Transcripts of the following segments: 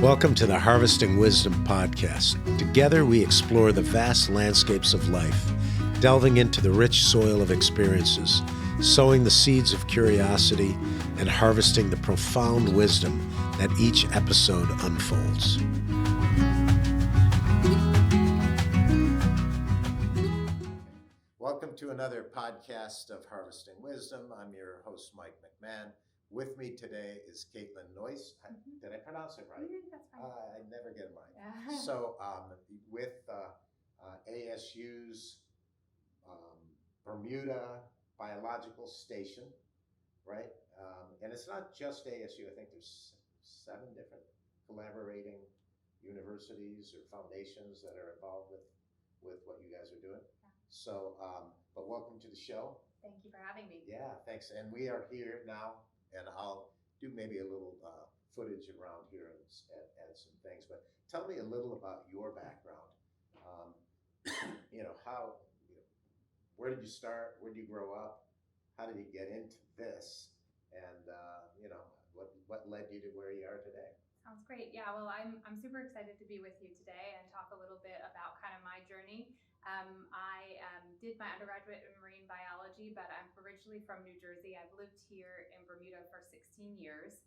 Welcome to the Harvesting Wisdom podcast. Together we explore the vast landscapes of life, delving into the rich soil of experiences, sowing the seeds of curiosity, and harvesting the profound wisdom that each episode unfolds. Welcome to another podcast of Harvesting Wisdom. I'm your host, Mike McMahon. With me today is Kaitlin Noyes. Did I pronounce it right? That's fine. I never get it right. Yeah. So with ASU's Bermuda Biological Station, right? And it's not just ASU. I think there's 7 different collaborating universities or foundations that are involved with what you guys are doing. Yeah. So, but welcome to the show. Thank you for having me. Yeah, thanks. And we are here now, and I'll do maybe a little footage around here and add some things. But tell me a little about your background. Where did you start? Where did you grow up? How did you get into this? And what led you to where you are today? Sounds great. Yeah, well, I'm super excited to be with you today and talk a little bit about kind of my journey. I did my undergraduate in marine biology, but I'm originally from New Jersey. I've lived here in Bermuda for 16 years.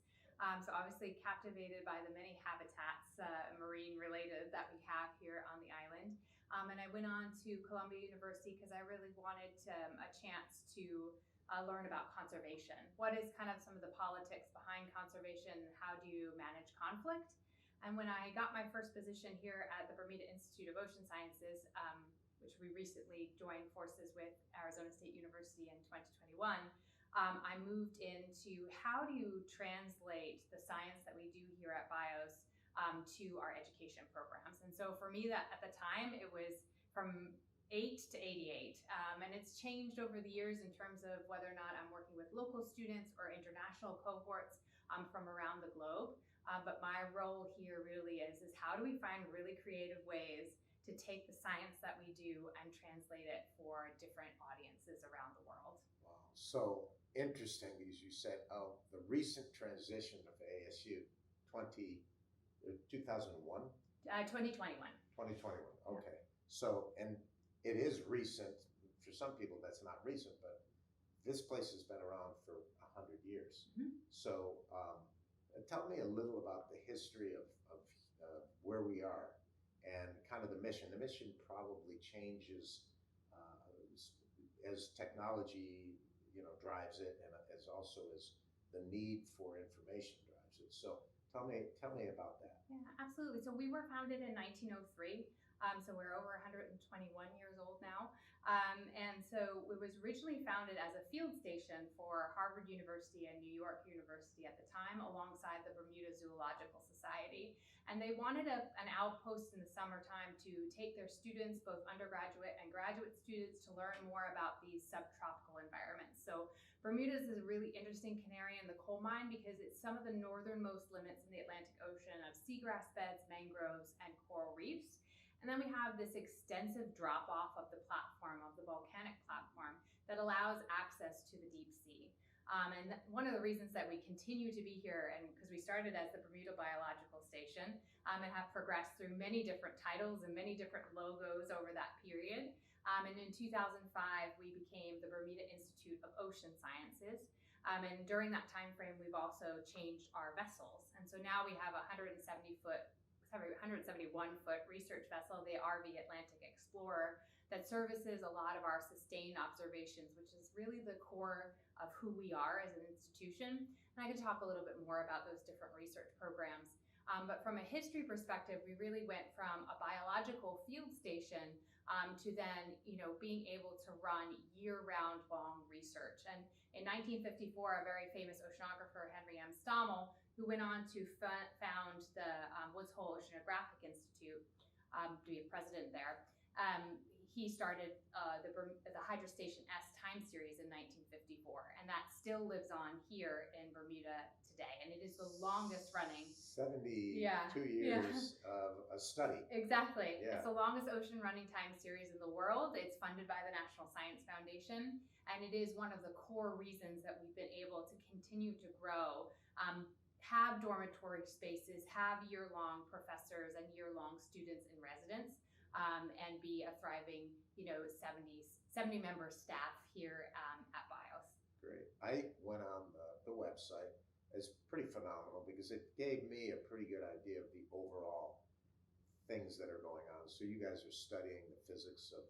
So obviously captivated by the many habitats, marine related, that we have here on the island. And I went on to Columbia University because I really wanted a chance to learn about conservation. What is kind of some of the politics behind conservation? How do you manage conflict? And when I got my first position here at the Bermuda Institute of Ocean Sciences, which we recently joined forces with Arizona State University in 2021, I moved into how do you translate the science that we do here at BIOS to our education programs. And so for me, that at the time, it was from 8 to 88. And it's changed over the years in terms of whether or not I'm working with local students or international cohorts from around the globe. But my role here really is how do we find really creative ways to take the science that we do and translate it for different audiences around the world. Wow. So interesting, as you said, the recent transition of ASU 2001? 2021. 2021, okay. Yeah. So, and it is recent. For some people, that's not recent, but this place has been around for 100 years. Mm-hmm. So tell me a little about the history of where we are and kind of the mission. The mission probably changes as technology, drives it, and as also as the need for information drives it. So tell me about that. Yeah, absolutely. So we were founded in 1903. So we're over 121 years old now. And so it was originally founded as a field station for Harvard University and New York University at the time, alongside the Bermuda Zoological Society. And they wanted an outpost in the summertime to take their students, both undergraduate and graduate students, to learn more about these subtropical environments. So Bermuda is a really interesting canary in the coal mine because it's some of the northernmost limits in the Atlantic Ocean of seagrass beds, mangroves, and coral reefs. And then we have this extensive drop off of the platform, of the volcanic platform, that allows access to the deep sea. And one of the reasons that we continue to be here, and because we started as the Bermuda Biological Station, and have progressed through many different titles and many different logos over that period. And in 2005, we became the Bermuda Institute of Ocean Sciences. And during that time frame, we've also changed our vessels. And so now we have a 171-foot research vessel, the RV Atlantic Explorer, that services a lot of our sustained observations, which is really the core of who we are as an institution. And I can talk a little bit more about those different research programs. But from a history perspective, we really went from a biological field station to then, being able to run year-round long research. And in 1954, a very famous oceanographer, Henry M. Stommel, who went on to found the Woods Hole Oceanographic Institute, to be a president there. He started the Hydrostation S time series in 1954, and that still lives on here in Bermuda today. And it is the longest running 72 years of a study. Exactly. Yeah. It's the longest ocean running time series in the world. It's funded by the National Science Foundation, and it is one of the core reasons that we've been able to continue to grow, have dormitory spaces, have year-long professors and year-long students in residence, and be a thriving, 70-member staff here at BIOS. Great. I went on the website. It's pretty phenomenal because it gave me a pretty good idea of the overall things that are going on. So you guys are studying the physics of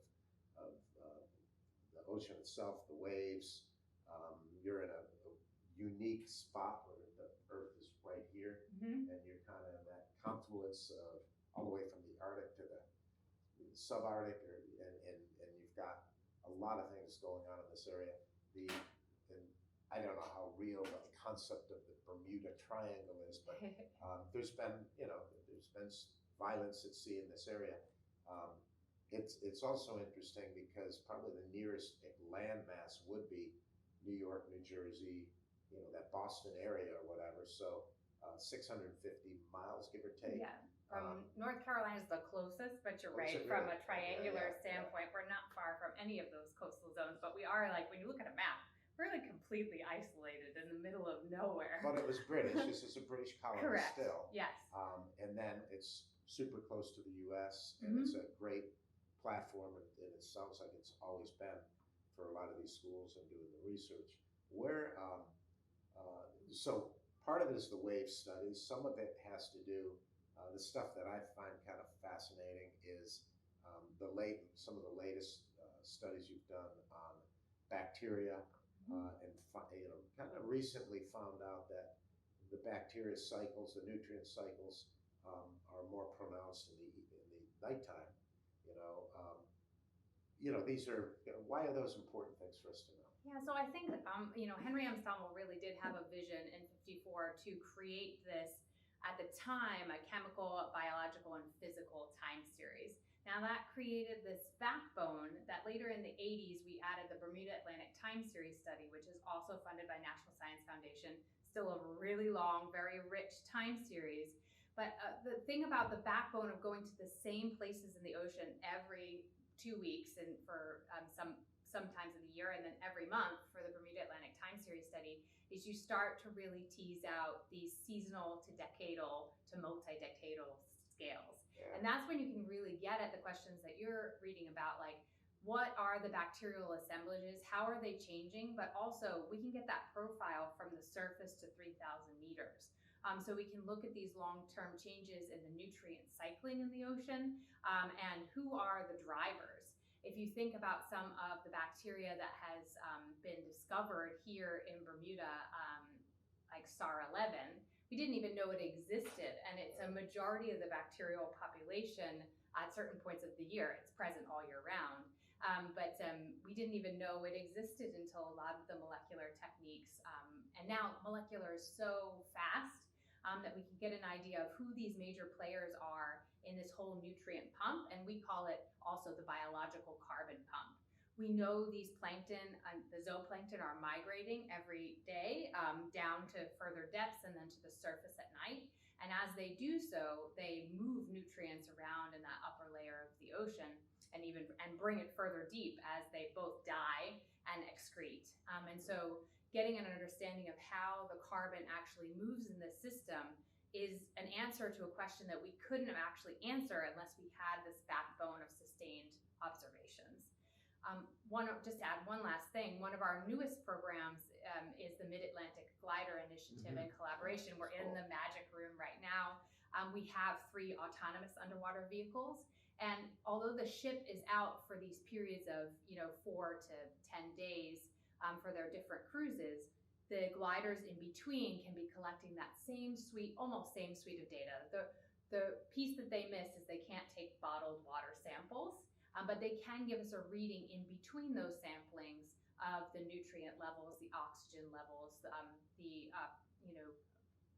the ocean itself, the waves. You're in a unique spot where the Earth is right here, and you're kind of in that confluence of all the way from the Arctic to the subarctic, and you've got a lot of things going on in this area. And I don't know how real the concept of the Bermuda Triangle is, but there's been violence at sea in this area. It's also interesting because probably the nearest landmass would be New York, New Jersey, that Boston area or whatever. So 650 miles, give or take. Yeah. From North Carolina is the closest, but you're right. Really? From a triangular standpoint, we're not far from any of those coastal zones, but we are, like, when you look at a map, we're like completely isolated in the middle of nowhere. But it was British. This is a British colony. Correct. Still. Yes. And then it's super close to the U.S. and it's a great platform, and it sounds like it's always been for a lot of these schools and doing the research. So part of it is the wave studies. Some of it has to do, the stuff that I find kind of fascinating is some of the latest studies you've done on bacteria, and kind of recently found out that the bacteria cycles, the nutrient cycles, are more pronounced in the nighttime. These are, why are those important things for us to know? Yeah, so I think, Henry M. Stommel really did have a vision in '54 to create this, at the time, a chemical, biological, and physical time series. Now that created this backbone that later in the 80s, we added the Bermuda Atlantic Time Series study, which is also funded by National Science Foundation, still a really long, very rich time series. But the thing about the backbone of going to the same places in the ocean every 2 weeks and for sometimes of the year, and then every month for the Bermuda Atlantic Time Series study, is you start to really tease out these seasonal to decadal to multi-decadal scales. Yeah. And that's when you can really get at the questions that you're reading about, like, what are the bacterial assemblages? How are they changing? But also, we can get that profile from the surface to 3,000 meters. So we can look at these long-term changes in the nutrient cycling in the ocean, and who are the drivers. If you think about some of the bacteria that has been discovered here in Bermuda, like SAR-11, we didn't even know it existed, and it's a majority of the bacterial population at certain points of the year. It's present all year round, but we didn't even know it existed until a lot of the molecular techniques, and now molecular is so fast that we can get an idea of who these major players are in this whole nutrient pump, and we call it also the biological carbon pump. We know these plankton, the zooplankton, are migrating every day down to further depths and then to the surface at night. And as they do so, they move nutrients around in that upper layer of the ocean and bring it further deep as they both die and excrete. And so getting an understanding of how the carbon actually moves in the system is an answer to a question that we couldn't have actually answered unless we had this backbone of sustained observations. Just to add one last thing, one of our newest programs is the Mid-Atlantic Glider Initiative in collaboration. We're in the magic room right now. We have 3 autonomous underwater vehicles, and although the ship is out for these periods of 4 to 10 days for their different cruises, the gliders in between can be collecting that almost same suite of data. The piece that they miss is they can't take bottled water samples, but they can give us a reading in between those samplings of the nutrient levels, the oxygen levels, the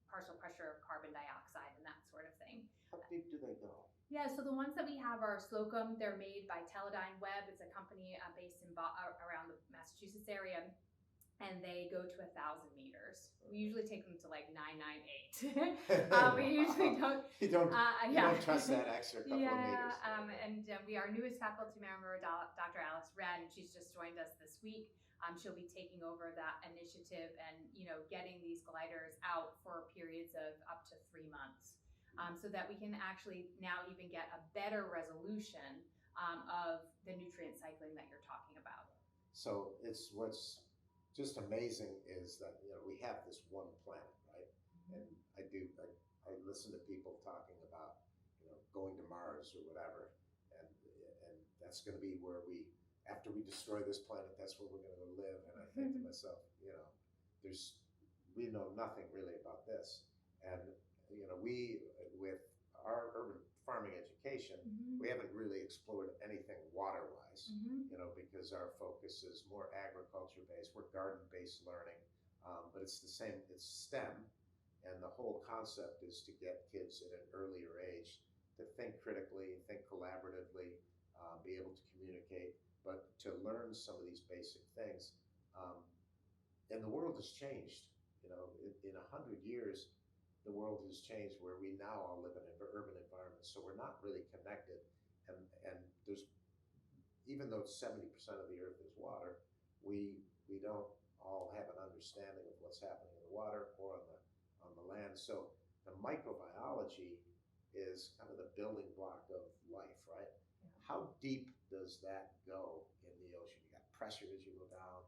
partial pressure of carbon dioxide, and that sort of thing. How deep do they go? Yeah, so the ones that we have are Slocum. They're made by Teledyne Webb. It's a company based around the Massachusetts area. And they go to 1,000 meters. We usually take them to like 998. We usually don't. You don't trust that extra couple of meters. And our newest faculty member, Dr. Alice Wren, she's just joined us this week. She'll be taking over that initiative and getting these gliders out for periods periods of up to 3 months, so that we can actually now even get a better resolution of the nutrient cycling that you're talking about. So it's what's just amazing is that we have this one planet, right? And I listen to people talking about going to Mars or whatever, and that's going to be where after we destroy this planet, that's where we're going to go live. And I think to myself, we know nothing really about this, and we with our urban farming education, we haven't really explored anything water-wise, because our focus is more agriculture-based. We're garden-based learning, but it's the same. It's STEM, and the whole concept is to get kids at an earlier age to think critically, think collaboratively, be able to communicate, but to learn some of these basic things. And the world has changed. In 100 years, the world has changed where we now all live in urban environments, so we're not really connected. And there's, even though 70% of the earth is water, we don't all have an understanding of what's happening in the water or on the land. So the microbiology is kind of the building block of life, right? Yeah. How deep does that go in the ocean? You got pressure as you go down.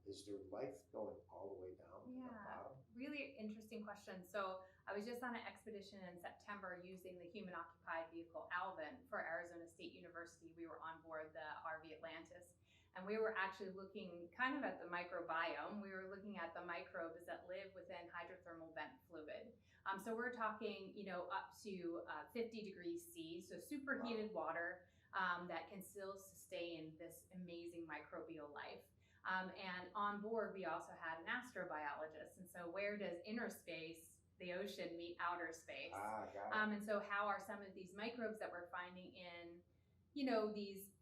Is there life going all the way down to the bottom? Really interesting question. So I was just on an expedition in September using the human-occupied vehicle Alvin for Arizona State University. We were on board the RV Atlantis, and we were actually looking kind of at the microbiome. We were looking at the microbes that live within hydrothermal vent fluid. So we're talking, up to 50 degrees C, so superheated water that can still sustain this amazing microbial life. And on board, we also had an astrobiologist. And so where does inner space, the ocean, meet outer space? Got it. And so how are some of these microbes that we're finding in, these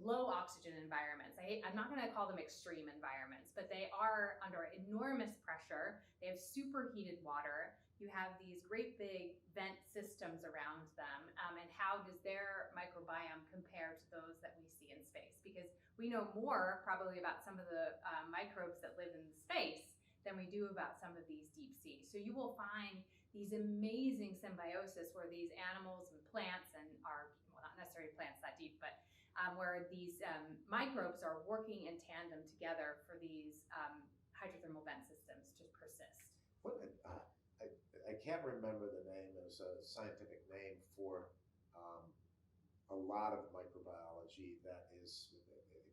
low oxygen environments? I'm not going to call them extreme environments, but they are under enormous pressure. They have superheated water. You have these great big vent systems around them. And how does their microbiome compare to those that we see in space? Because we know more probably about some of the microbes that live in space than we do about some of these deep sea. So you will find these amazing symbiosis where these animals and plants and not necessarily plants that deep, but where these microbes are working in tandem together for these hydrothermal vent systems to persist. I can't remember the name. There's a scientific name for a lot of microbiology that is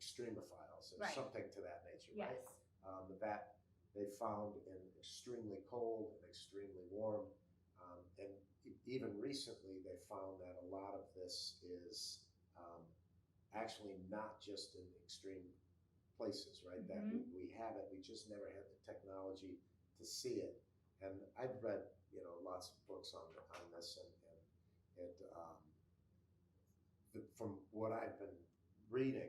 extremophiles, or something to that nature, yes. Right? That they found in extremely cold and extremely warm. And even recently, they found that a lot of this is actually not just in extreme places, right? That we have it, we just never had the technology to see it. And I've read, lots of books on this, and from what I've been reading,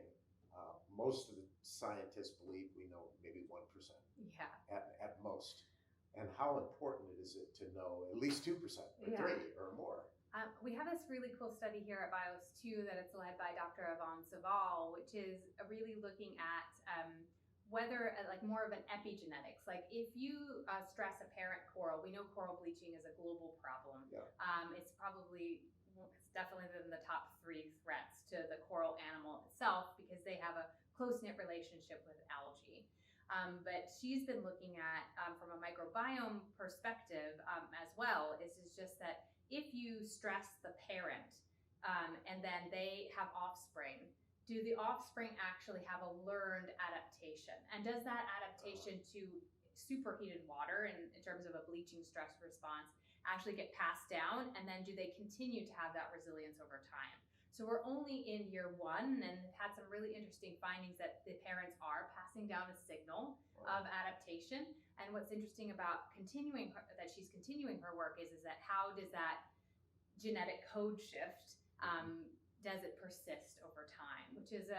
most of the scientists believe we know maybe 1%. Yeah. At most. And how important is it to know at least 2% or 3 or more? We have this really cool study here at BIOS too that it's led by Dr. Yvonne Saval, which is really looking at whether more of an epigenetics. Like if you stress a parent coral, we know coral bleaching is a global problem. Yeah. It's definitely in the top 3 threats to the coral animal itself because they have a close-knit relationship with algae. But she's been looking at, from a microbiome perspective as well, is just that if you stress the parent and then they have offspring, do the offspring actually have a learned adaptation? And does that adaptation to superheated water in terms of a bleaching stress response actually get passed down? And then do they continue to have that resilience over time? So we're only in year 1 and had some really interesting findings that the parents are passing down a signal of adaptation. And what's interesting about she's continuing her work is that how does that genetic code shift, does it persist over time? Which is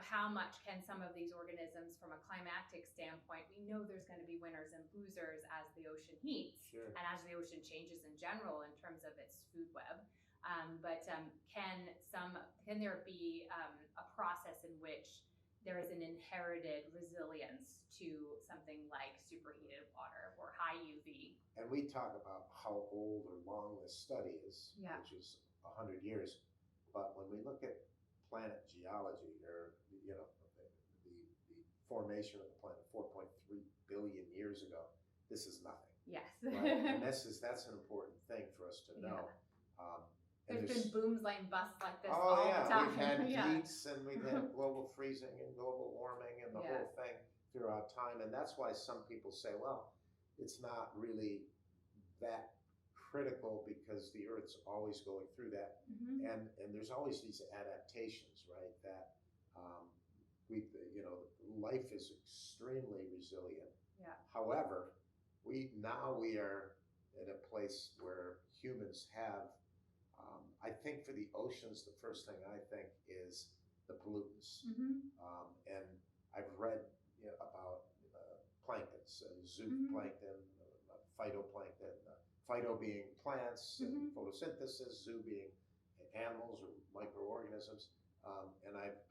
how much can some of these organisms from a climatic standpoint, we know there's going to be winners and losers as the ocean heats. Sure. And as the ocean changes in general in terms of its food web. But can there be a process in which there is an inherited resilience to something like superheated water or high UV. And we talk about how old or long this study is, which is 100 years. But when we look at planet geology, or the formation of the planet 4.3 billion years ago, this is nothing. Yes. Right? And that's an important thing for us to know. There's been booms like busts like this all the time. We've had heats, and we've had global freezing and global warming and the whole thing throughout time. And that's why some people say, well, it's not really that critical because the Earth's always going through that. And there's always these adaptations, right? That life is extremely resilient. Yeah. However, we are at a place where humans have, I think for the oceans, the first thing I think is the pollutants. And I've read about planktons, zooplankton, phytoplankton, phyto being plants and photosynthesis, zoo being animals or microorganisms. And I've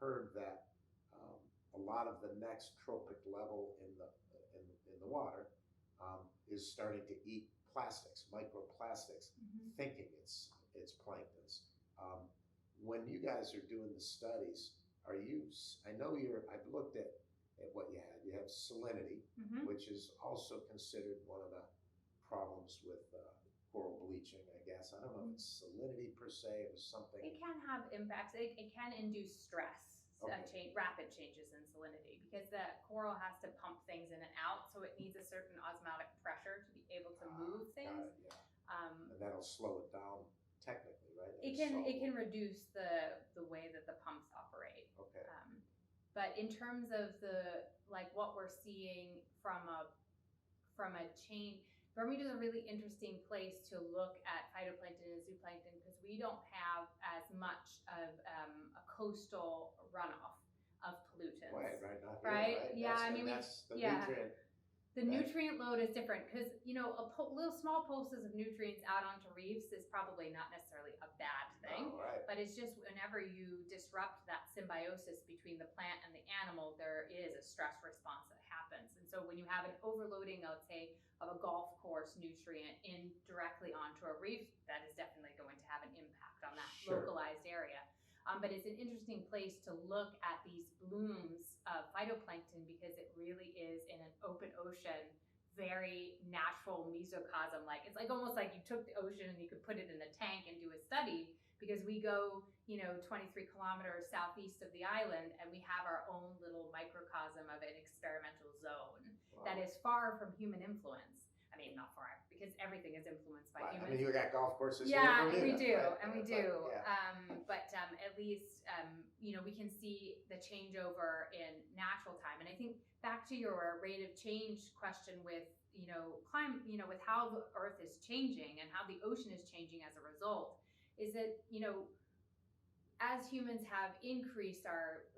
heard that a lot of the next trophic level in the water is starting to eat plastics, microplastics, thinking it's planktons. When you guys are doing the studies, I've looked at what you had. You have salinity, which is also considered one of the problems with coral bleaching, I guess. I don't know if it's salinity per se, it was something. It can have impacts. It can induce stress. Rapid changes in salinity, because the coral has to pump things in and out, so it needs a certain osmotic pressure to be able to move things. And that'll slow it down technically, right? It can reduce the way that the pumps operate. Okay. But in terms of what we're seeing from a chain, Bermuda is a really interesting place to look at phytoplankton and zooplankton because we don't have as much of a coastal runoff of pollutants. Right, not here, right? Yeah, that's the nutrient. The nutrient load is different because, little small pulses of nutrients out onto reefs is probably not necessarily a bad thing. Oh, right. But it's just whenever you disrupt that symbiosis between the plant and the animal, there is a stress response that happens. And so when you have an overloading, let's say, of a golf course nutrient in directly onto a reef, that is definitely going to have an impact on that localized area. But it's an interesting place to look at these blooms of phytoplankton because it really is in an open ocean, very natural mesocosm. It's almost like you took the ocean and you could put it in a tank and do a study, because we go, 23 kilometers southeast of the island and we have our own little microcosm of an experimental zone that is far from human influence. I mean, not far, because everything is influenced by humans. I mean, you got golf courses here in Bermuda. we do, right? and we do. But at least, we can see the changeover in natural time. And I think back to your rate of change question with, with how the Earth is changing and how the ocean is changing as a result, is that, as humans have increased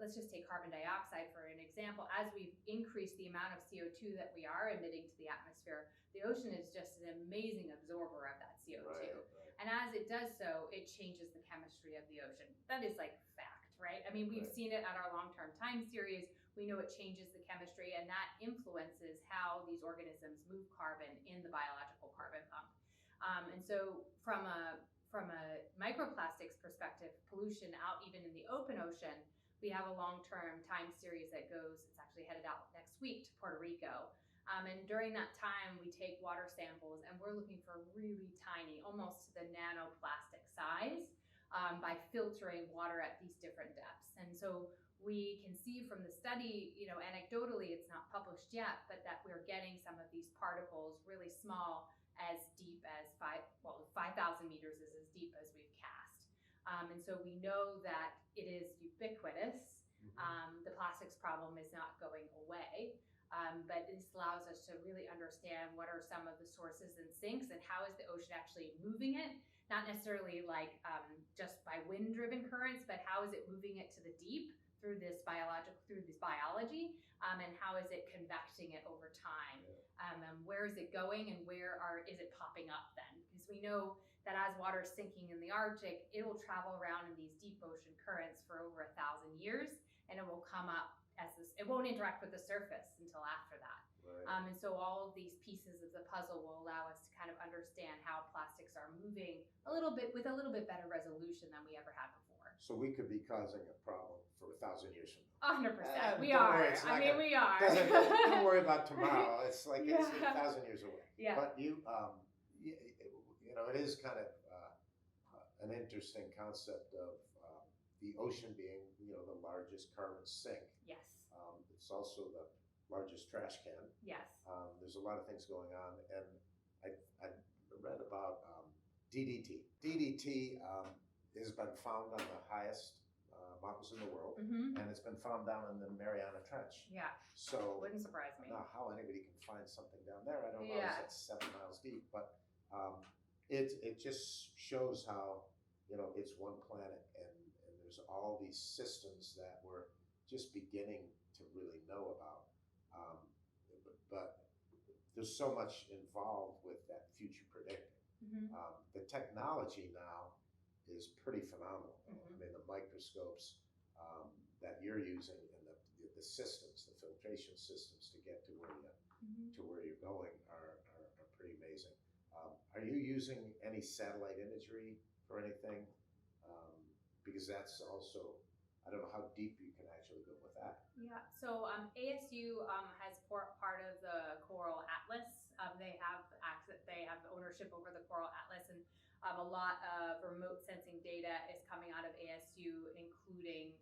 let's just take carbon dioxide for an example, as we've increased the amount of CO2 that we are emitting to the atmosphere, the ocean is just an amazing absorber of that CO2. Right. And as it does so, it changes the chemistry of the ocean. That is fact, right? I mean, we've seen it at our long-term time series. We know it changes the chemistry, and that influences how these organisms move carbon in the biological carbon pump. And so from a microplastics perspective, pollution out even in the open ocean, we have a long-term time series that goes, it's actually headed out next week to Puerto Rico. And during that time, we take water samples and we're looking for really tiny, almost to the nanoplastic size, by filtering water at these different depths. And so we can see from the study, anecdotally, it's not published yet, but that we're getting some of these particles really small, as deep as 5,000 meters is as deep as we've cast. And so we know that it is ubiquitous. The plastics problem is not going away, but this allows us to really understand what are some of the sources and sinks and how is the ocean actually moving it, not necessarily just by wind-driven currents, but how is it moving it to the deep through this biology, and how is it convecting it over time? And where is it going, and is it popping up then? Because we know that as water is sinking in the Arctic, it will travel around in these deep ocean currents for over 1,000 years. and it will come up as this. It won't interact with the surface until after that. Right. And so all of these pieces of the puzzle will allow us to kind of understand how plastics are moving a little bit with a little bit better resolution than we ever had before. So we could be causing a problem for 1,000 years from now. 100%. We don't are. worry, it's not gonna- We are. Don't worry about tomorrow. It's like it's Yeah. 1,000 years away. Yeah. But you know, it is kind of an interesting concept of the ocean being, you know, the largest carbon sink. Yes. It's also the largest trash can. Yes. There's a lot of things going on, and I read about DDT. DDT has been found on the highest mountains in the world, and it's been found down in the Mariana Trench. Yeah. So Wouldn't surprise me. now how anybody can find something down there, I don't know. Yeah. It's 7 miles deep, but it just shows how, you know, it's one planet, and there's all these systems that we're just beginning to really know about. But there's so much involved with that future predicting. The technology now is pretty phenomenal. I mean, the microscopes that you're using and the systems, the filtration systems to get to where you're going are pretty amazing. Are you using any satellite imagery for anything? Because that's also, I don't know how deep you can actually go with that. Yeah, so ASU has part of the Coral Atlas. They have ownership over the Coral Atlas, and a lot of remote sensing data is coming out of ASU, including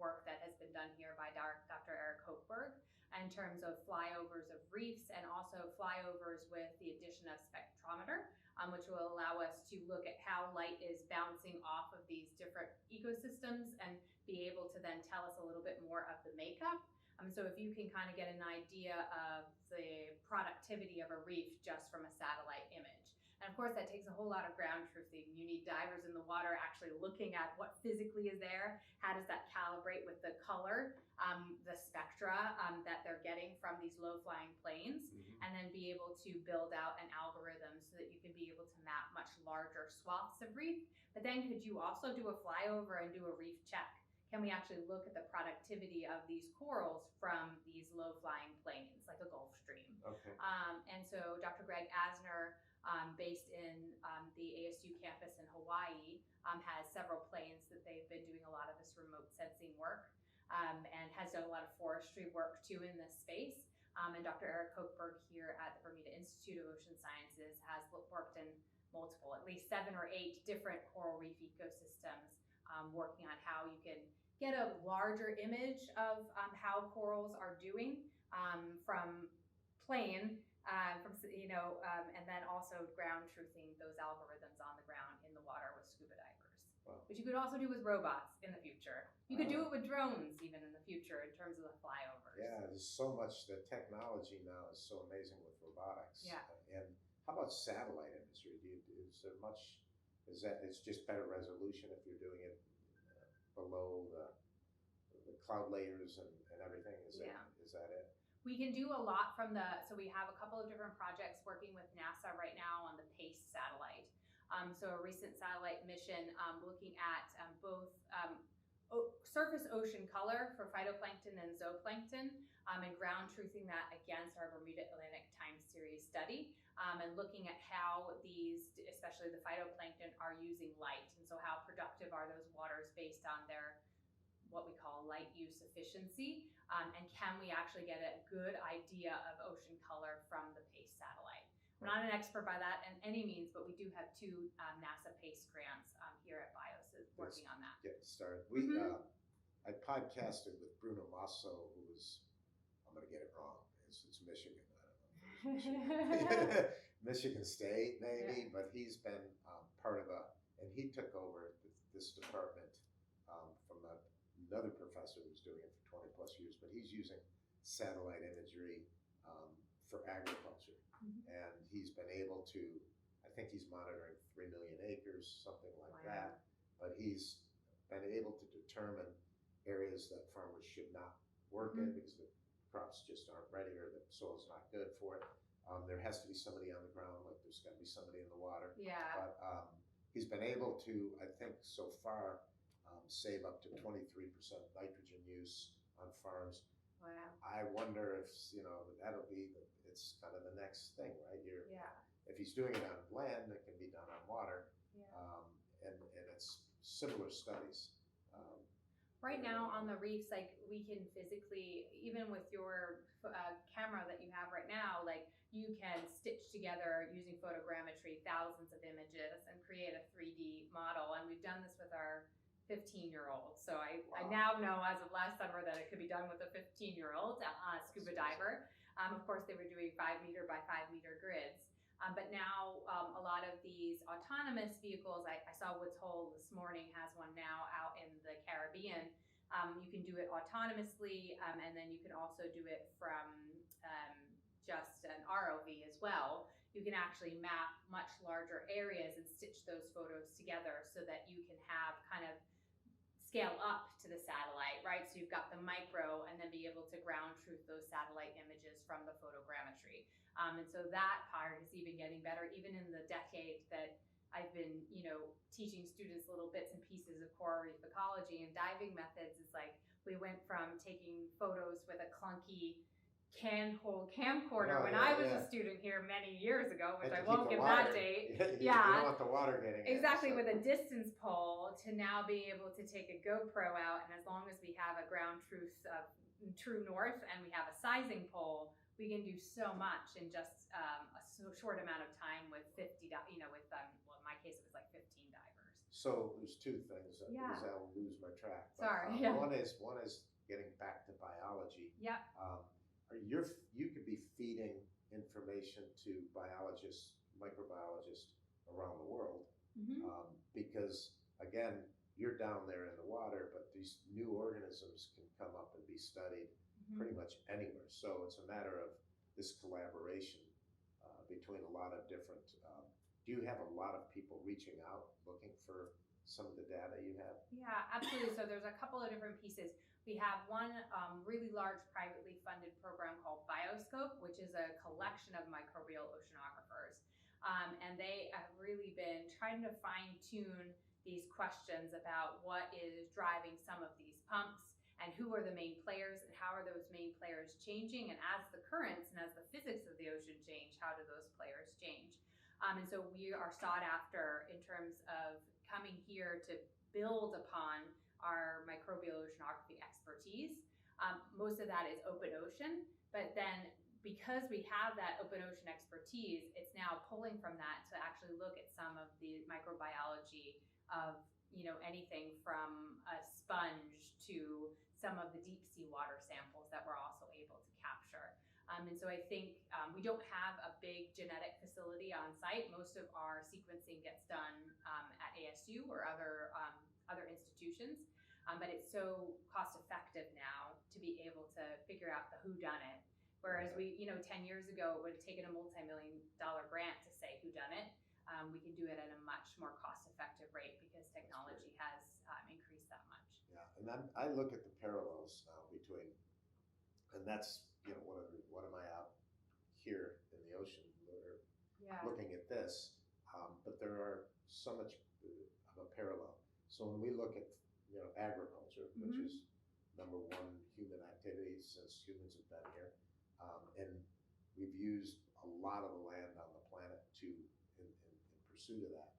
work that has been done here by Dr. Eric Hochberg in terms of flyovers of reefs, and also flyovers with the addition of spectrometer, which will allow us to look at how light is bouncing off of these different ecosystems and be able to then tell us a little bit more of the makeup. So if you can kind of get an idea of the productivity of a reef just from a satellite image. And of course, that takes a whole lot of ground truthing. You need divers in the water actually looking at what physically is there. How does that calibrate with the color, the spectra that they're getting from these low-flying planes, and then be able to build out an algorithm so that you can be able to map much larger swaths of reef. But then could you also do a flyover and do a reef check? Can we actually look at the productivity of these corals from these low-flying planes, like a Gulf Stream? Okay. And so Dr. Greg Asner, based in the ASU campus in Hawaii, has several planes that they've been doing a lot of this remote sensing work, and has done a lot of forestry work too in this space. And Dr. Eric Hochberg here at the Bermuda Institute of Ocean Sciences has worked in multiple, at least 7 or 8 different coral reef ecosystems, working on how you can get a larger image of how corals are doing from plane, and then also ground truthing those algorithms on the ground in the water with scuba divers. Wow. Which you could also do with robots in the future. You could do it with drones even in the future in terms of the flyovers. Yeah, there's so much, the technology now is so amazing with robotics. Yeah. And how about satellite imagery? Is there much, it's just better resolution if you're doing it below the cloud layers and everything? Is that it? We can do a lot so we have a couple of different projects working with NASA right now on the PACE satellite. So a recent satellite mission looking at both surface ocean color for phytoplankton and zooplankton, and ground truthing that against our Bermuda Atlantic time series study, and looking at how these, especially the phytoplankton, are using light, and so how productive are those waters based on their what we call light use efficiency, and can we actually get a good idea of ocean color from the PACE satellite? I'm not an expert by that in any means, but we do have 2 NASA PACE grants here at BIOS working on that. Getting started. I podcasted with Bruno Masso, who was, I'm going to get it wrong, it's Michigan, I don't know if it was Michigan. Michigan State maybe, but he's been part of and he took over this department from another professor who's doing it for 20 plus years, but he's using satellite imagery for agriculture. And he's been able to, I think he's monitoring 3 million acres, something like that, but he's been able to determine areas that farmers should not work in because the crops just aren't ready or the soil's not good for it. There has to be somebody on the ground, like there's got to be somebody in the water. Yeah. But he's been able to, I think so far, save up to 23% nitrogen use on farms. Wow. I wonder if, that'll be, it's kind of the next thing, right? Yeah. If he's doing it on land, it can be done on water. Yeah. And it's similar studies. Right now on the reefs, like we can physically, even with your camera that you have right now, like you can stitch together using photogrammetry thousands of images and create a 3D model. And we've done this with our 15-year-old. So I now know as of last summer that it could be done with a 15-year-old scuba diver. Of course, they were doing 5 meter by 5 meter grids. But now a lot of these autonomous vehicles, I saw Woods Hole this morning has one now out in the Caribbean. You can do it autonomously, and then you can also do it from just an ROV as well. You can actually map much larger areas and stitch those photos together so that you can have kind of scale up to the satellite, right? So you've got the micro and then be able to ground truth those satellite images from the photogrammetry. And so that part is even getting better, even in the decade that I've been, teaching students little bits and pieces of coral reef ecology and diving methods. It's like we went from taking photos with a clunky hand-hold camcorder when I was a student here many years ago, which I won't give that date. You don't want the water getting exactly, with a distance pole to now being able to take a GoPro out, and as long as we have a ground truth true north and we have a sizing pole, we can do so much in just a short amount of time with 50, with, well, in my case, it was like 15 divers. So there's two things, because I'll lose my track. But, Sorry. One is getting back to biology. Yeah. You could be feeding information to biologists, microbiologists around the world, because again, you're down there in the water, but these new organisms can come up and be studied pretty much anywhere. So it's a matter of this collaboration between a lot of different. Do you have a lot of people reaching out looking for some of the data you have? Yeah, absolutely. So there's a couple of different pieces. We have one really large privately funded program called Bioscope, which is a collection of microbial oceanographers. And they have really been trying to fine-tune these questions about what is driving some of these pumps and who are the main players and how are those main players changing, and as the currents and as the physics of the ocean change, how do those players change? And so we are sought after in terms of coming here to build upon our microbial oceanography expertise. Most of that is open ocean, but then because we have that open ocean expertise, it's now pulling from that to actually look at some of the microbiology of anything from a sponge to some of the deep sea water samples that we're also able to capture. And so I think we don't have a big genetic facility on site. Most of our sequencing gets done at ASU or other institutions, but it's so cost effective now to be able to figure out the whodunit. Whereas 10 years ago, it would have taken a multi-million-dollar grant to say whodunit. We can do it at a much more cost-effective rate because technology has increased that much. Yeah, and I look at the parallels now between, and that's what am I out here in the ocean looking at this, but there are so much of a parallel. So when we look at agriculture, which is number one human activity since humans have been here, and we've used a lot of the land on the planet in pursuit of that.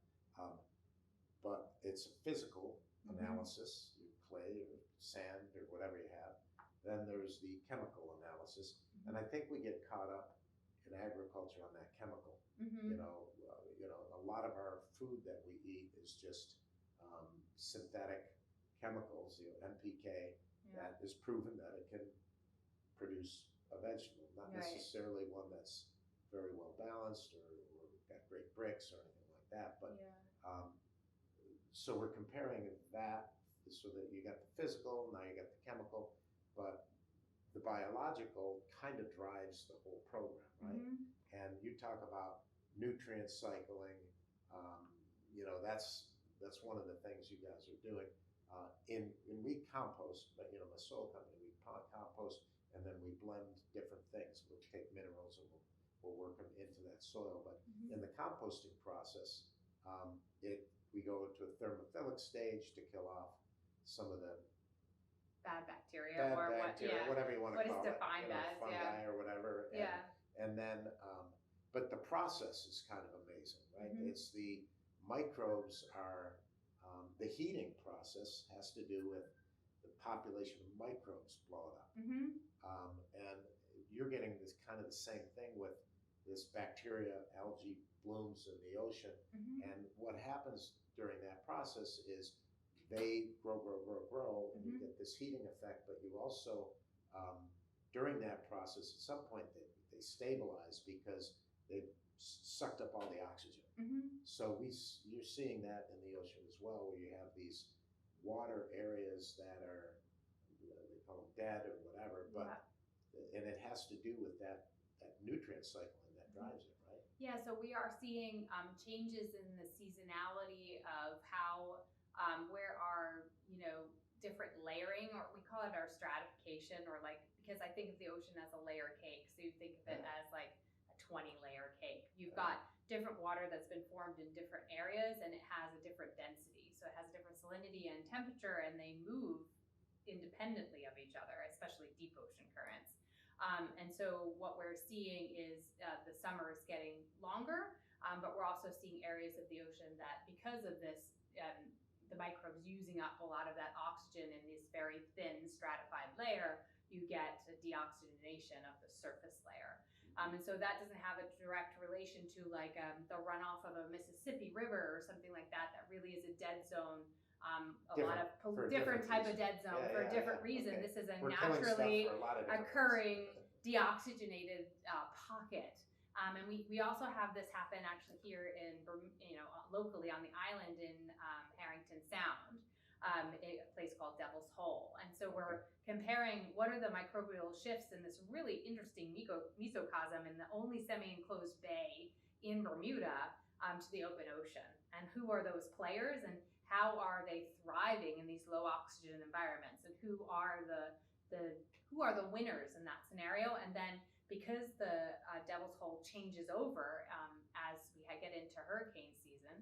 But it's a physical analysis, clay or sand or whatever you have. Then there's the chemical analysis, and I think we get caught up in agriculture on that chemical. A lot of our food that we eat is just synthetic chemicals, NPK, that is proven that it can produce a vegetable, not necessarily one that's very well balanced or got great bricks or anything like that. But so we're comparing that so that you got the physical, now you got the chemical, but the biological kind of drives the whole program, right? And you talk about nutrient cycling. That's one of the things you guys are doing. In we compost, but my soil company, we compost and then we blend different things. We'll take minerals and we'll work them into that soil. But in the composting process, we go to a thermophilic stage to kill off some of the bad bacteria bad or bacteria, what? whatever you want to What is call it, defined as? fungi or whatever. And then, but the process is kind of amazing, right? Mm-hmm. It's the microbes are, the heating process has to do with the population of microbes blowing up. Mm-hmm. And you're getting this kind of the same thing with this bacteria, algae blooms in the ocean. Mm-hmm. And what happens during that process is they grow, and you get this heating effect, but you also, during that process, at some point they stabilize because they've sucked up all the oxygen. Mm-hmm. So you're seeing that in the ocean as well, where you have these water areas that are, they call them dead or whatever, but and it has to do with that nutrient cycle, and that drives it, right? Yeah, so we are seeing changes in the seasonality of how where our different layering, or we call it our stratification, or like, because I think of the ocean as a layer cake, so you think of it as like a 20-layer cake. You've got different water that's been formed in different areas, and it has a different density, so it has different salinity and temperature, and they move independently of each other, especially deep ocean currents. And so what we're seeing is the summer is getting longer, but we're also seeing areas of the ocean that, because of this, the microbes using up a lot of that oxygen in this very thin stratified layer, you get a deoxygenation of the surface layer. And so that doesn't have a direct relation to like the runoff of a Mississippi River or something like that. That really is a dead zone. A lot of different type of dead zone for a different reason. Okay. This is a naturally occurring deoxygenated pocket. And we also have this happen actually here in, locally on the island in Harrington Sound, a place called Devil's Hole. And so we're comparing what are the microbial shifts in this really interesting mesocosm in the only semi-enclosed bay in Bermuda to the open ocean. And who are those players, and how are they thriving in these low oxygen environments, and who are the winners in that scenario? And then, because the Devil's Hole changes over as we get into hurricane season,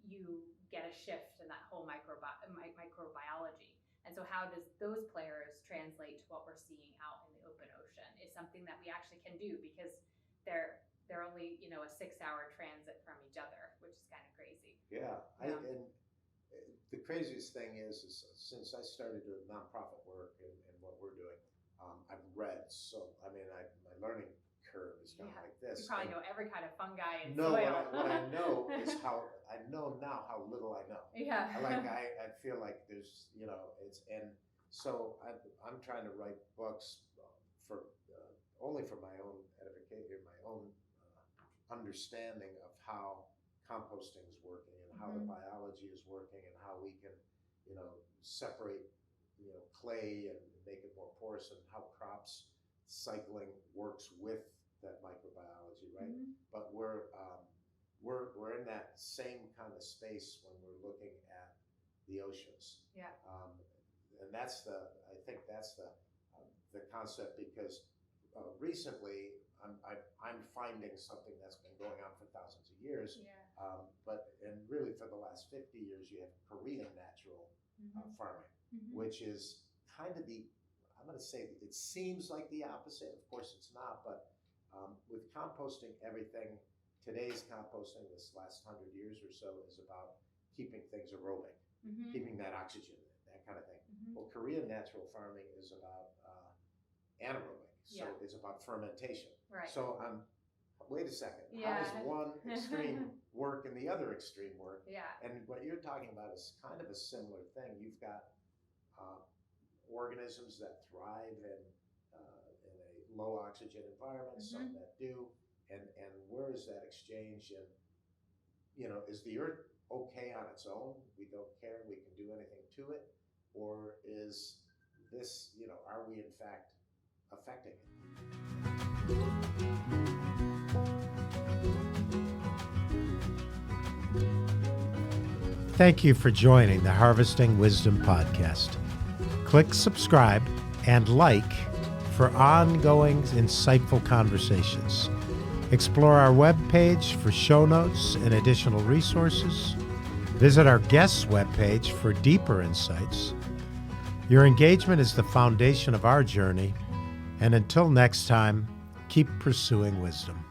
you get a shift in that whole microbiology. And so how does those players translate to what we're seeing out in the open ocean is something that we actually can do, because they're only a 6-hour transit from each other, which is kind of crazy. Yeah. And the craziest thing is since I started doing nonprofit work and what we're doing, I've read, so I mean, my learning curve is kind of like this. You probably know every kind of fungi and soil. No, what I know is I know now how little I know. Yeah. I feel like there's, and so I'm trying to write books for only for my own edification, my own understanding of how composting is working, and how the biology is working, and how we can, separate, clay and make it more porous, and how crops cycling works with that microbiology, right? Mm-hmm. But we're in that same kind of space when we're looking at the oceans. Yeah. And I think that's the concept, because recently I'm finding something that's been going on for thousands of years. Yeah. And really for the last 50 years, you have Korean natural farming, which is kind of I'm going to say it seems like the opposite. Of course it's not, but with composting, today's composting, this last 100 years or so, is about keeping things aerobic, keeping that oxygen, that kind of thing. Well, Korean natural farming is about anaerobic, so it's about fermentation. Right. So wait a second, how does one extreme work and the other extreme work? Yeah. And what you're talking about is kind of a similar thing. You've got organisms that thrive in a low oxygen environment, some that do, and where is that exchange? And is the earth okay on its own? We don't care, we can do anything to it, or is this, are we in fact affecting it? Thank you for joining the Harvesting Wisdom podcast. Click subscribe and like for ongoing insightful conversations. Explore our webpage for show notes and additional resources. Visit our guests' webpage for deeper insights. Your engagement is the foundation of our journey, and until next time, keep pursuing wisdom.